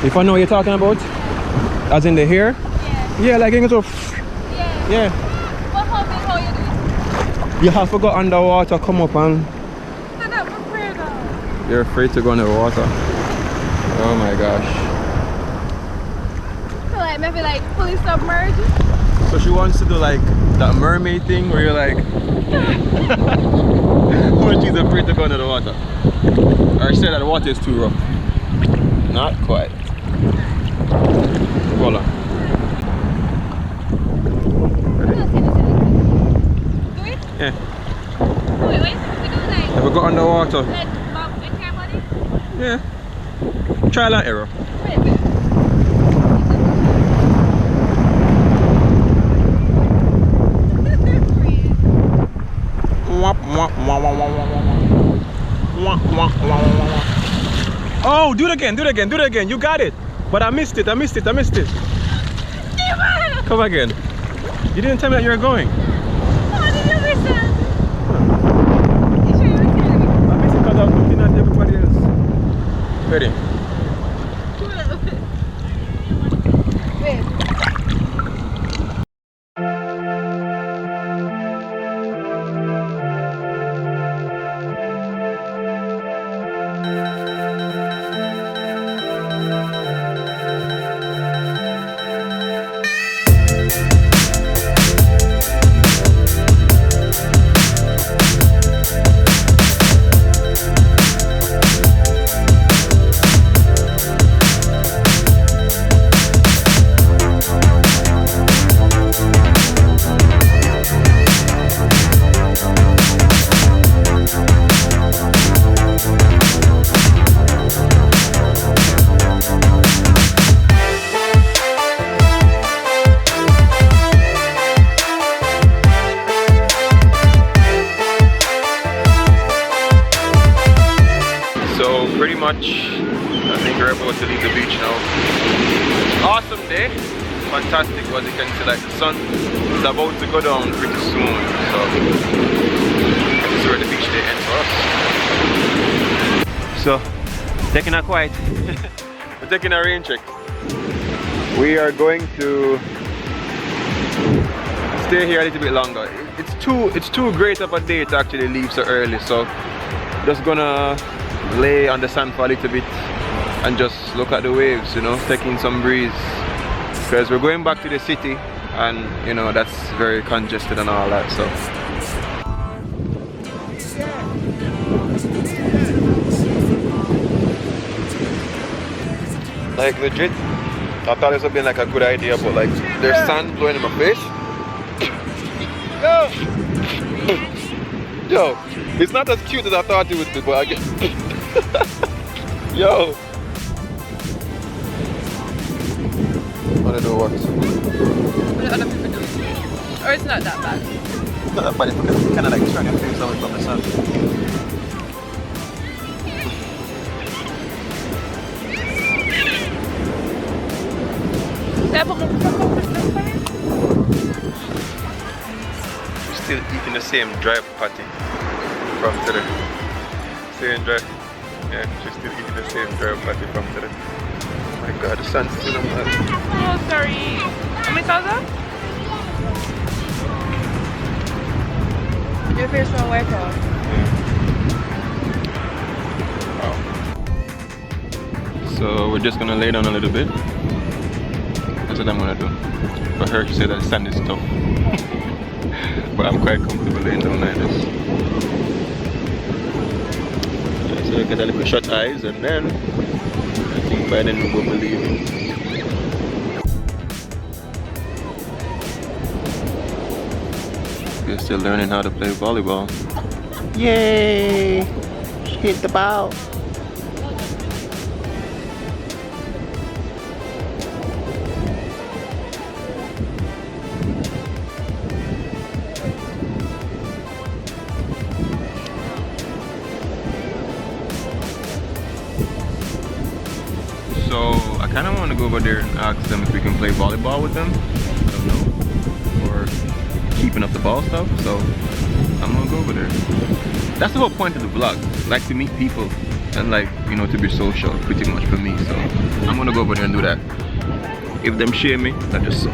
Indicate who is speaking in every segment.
Speaker 1: If I know what you're talking about? As in the hair?
Speaker 2: Yeah.
Speaker 1: Yeah, like it goes.
Speaker 2: Yeah.
Speaker 1: Yeah.
Speaker 2: But how you do it?
Speaker 1: You have to go underwater, come up and.
Speaker 2: I'm not afraid of.
Speaker 1: You're afraid to go in the water. Oh my gosh.
Speaker 2: So like maybe like fully submerged.
Speaker 1: So she wants to do like that mermaid thing where you're like when she's afraid to go into the water. Or say that the water is too rough. Not quite. Voila. Ready?
Speaker 2: Do it?
Speaker 1: Yeah.
Speaker 2: Wait, what is it we do like?
Speaker 1: Have we got underwater?
Speaker 2: Like bob entire body?
Speaker 1: Yeah. Trial and error.
Speaker 2: Wait, wait.
Speaker 1: Oh, do it again, do it again, do it again. You got it. But I missed it, I missed it, I missed it. Come again. You didn't tell me that you were going.
Speaker 2: How did you miss that? You sure you were telling me?
Speaker 1: I missed it because I was looking at everybody else. Ready?
Speaker 2: Wait.
Speaker 1: Pretty much, I think we're about to leave the beach now. Awesome day, fantastic. As you can see, like the sun is about to go down pretty soon. So this is where the beach day ends for us. So taking a quiet, we're taking a rain check. We are going to stay here a little bit longer. It's too great of a day to actually leave so early. So just gonna lay on the sand for a little bit and just look at the waves, you know, taking some breeze, because we're going back to the city and you know that's very congested and all that. So like legit, I thought this would be like a good idea, but like there's sand blowing in my face. Yo, it's not as cute as I thought it would be, but I get yo, I don't know what.
Speaker 2: What do other people do? Or it's not that bad?
Speaker 1: It's not that bad, it's kind of like trying to face away from the sun. We're still eating the same dry patty from today. Same dry. Yeah, she's still eating the same dry patty from today. Oh my god, the sun's still on that.
Speaker 2: Oh, sorry. How many thousand? Your face don't work out.
Speaker 1: Wow. So we're just gonna lay down a little bit. That's what I'm gonna do. For her, she said that the sand is tough. But I'm quite comfortable laying down like this. Yeah, so you get a little shut eyes and then I think by then we will believe. We're still learning how to play volleyball. Yay! Hit the ball. So I kind of want to go over there and ask them if we can play volleyball with them. I don't know. Or keeping up the ball stuff. So I'm gonna go over there. That's the whole point of the vlog. Like to meet people and like, you know, to be social pretty much for me. So I'm gonna go over there and do that. If them shame me, that's just so.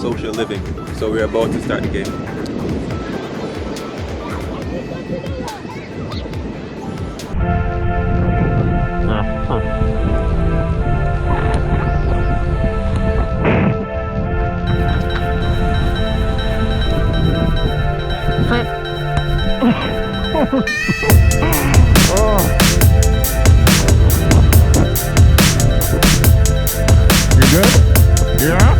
Speaker 1: Social living. So we're about to start the game.
Speaker 3: You good? Yeah?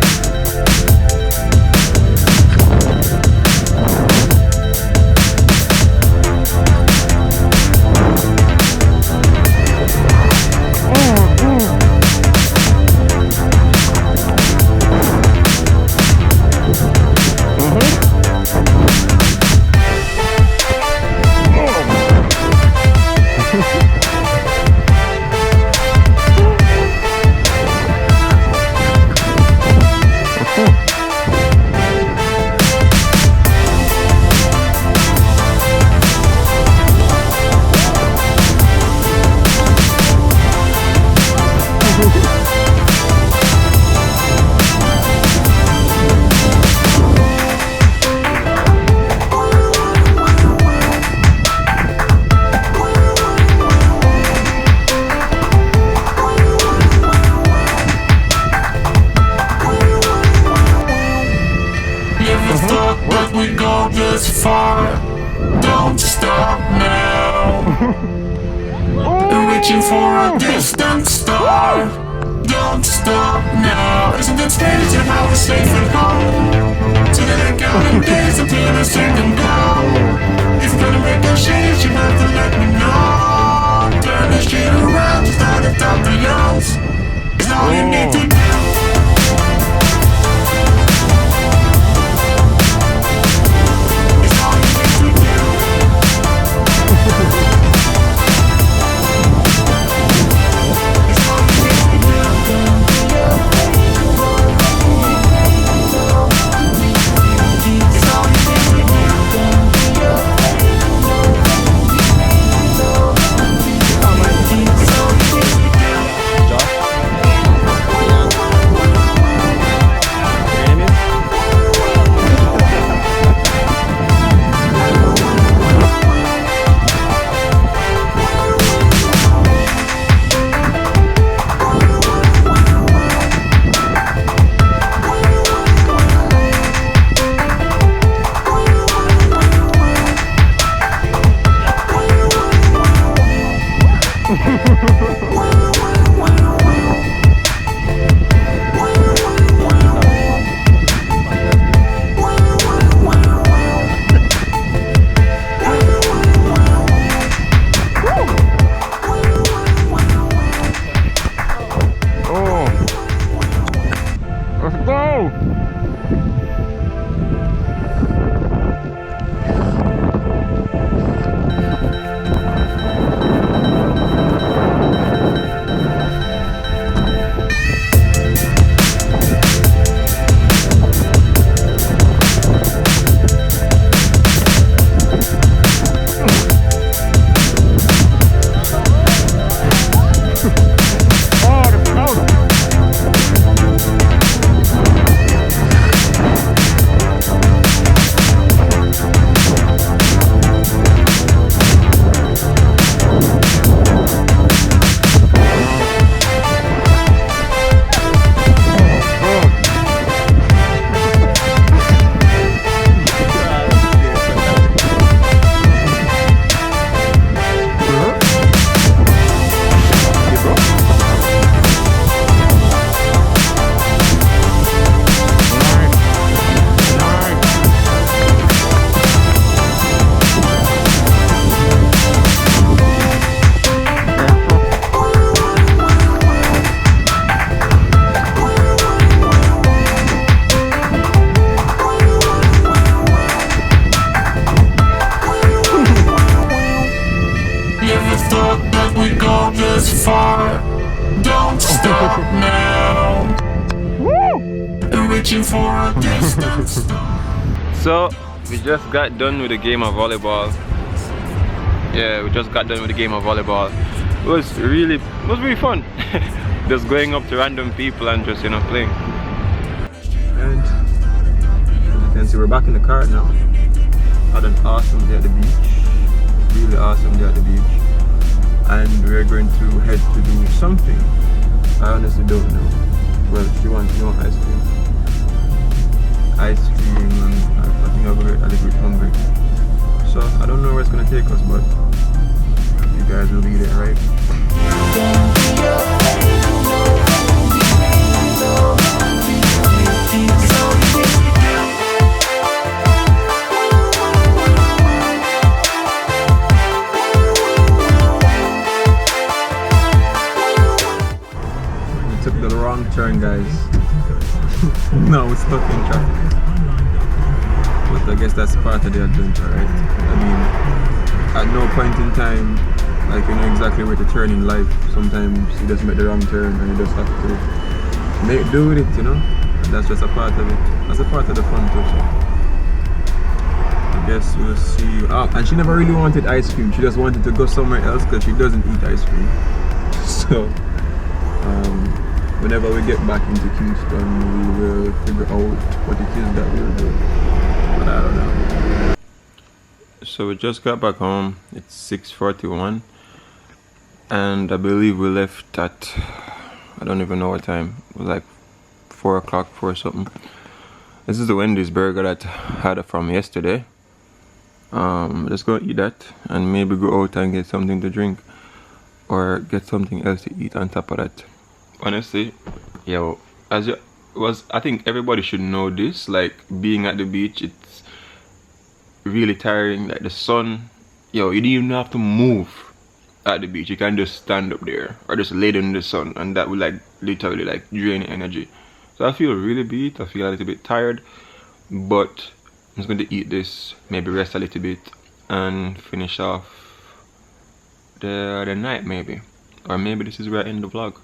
Speaker 4: Don't stop now. Reaching for a distant star. Don't stop now. Isn't it strange how we're safe at home? So that I counting days until the second call. If you're gonna make a change, you have to let me know. Turn this shit around, start to talk to yours. It's all you need to do.
Speaker 1: So we just got done with the game of volleyball. Yeah, we just got done with the game of volleyball. It was really fun. Just going up to random people and just, you know, playing. And as you can see, we're back in the car now. Had an awesome day at the beach. Really awesome day at the beach. And we're going to head to do something. I honestly don't know. Well, she wants no ice cream. Ice cream, and I think I'll get a little bit hungry. So I don't know where it's gonna take us, but you guys will be there, right? We took the wrong turn, guys. Now we're stuck in traffic. But I guess that's part of the adventure, right? I mean, at no point in time, like, you know exactly where to turn in life. Sometimes you just make the wrong turn and you just have to do with it, you know? And that's just a part of it. That's a part of the fun too. So I guess we'll see you. Oh, and she never really wanted ice cream. She just wanted to go somewhere else because she doesn't eat ice cream. So whenever we get back into Kingston, we will figure out what it is that we'll do. But I don't know. So we just got back home. It's 6:41, and I believe we left at, I don't even know what time. It was like 4 o'clock, 4 something. This is the Wendy's burger that I had from yesterday. Let's go eat that and maybe go out and get something to drink or get something else to eat on top of that. Honestly, yo, I think everybody should know this. Like, being at the beach, it's really tiring. Like, the sun, yo, you don't even have to move at the beach. You can just stand up there or just lay down in the sun, and that will, like, literally, like, drain energy. So I feel really beat. I feel a little bit tired, but I'm just going to eat this, maybe rest a little bit, and finish off the night maybe. Or maybe this is where I end the vlog.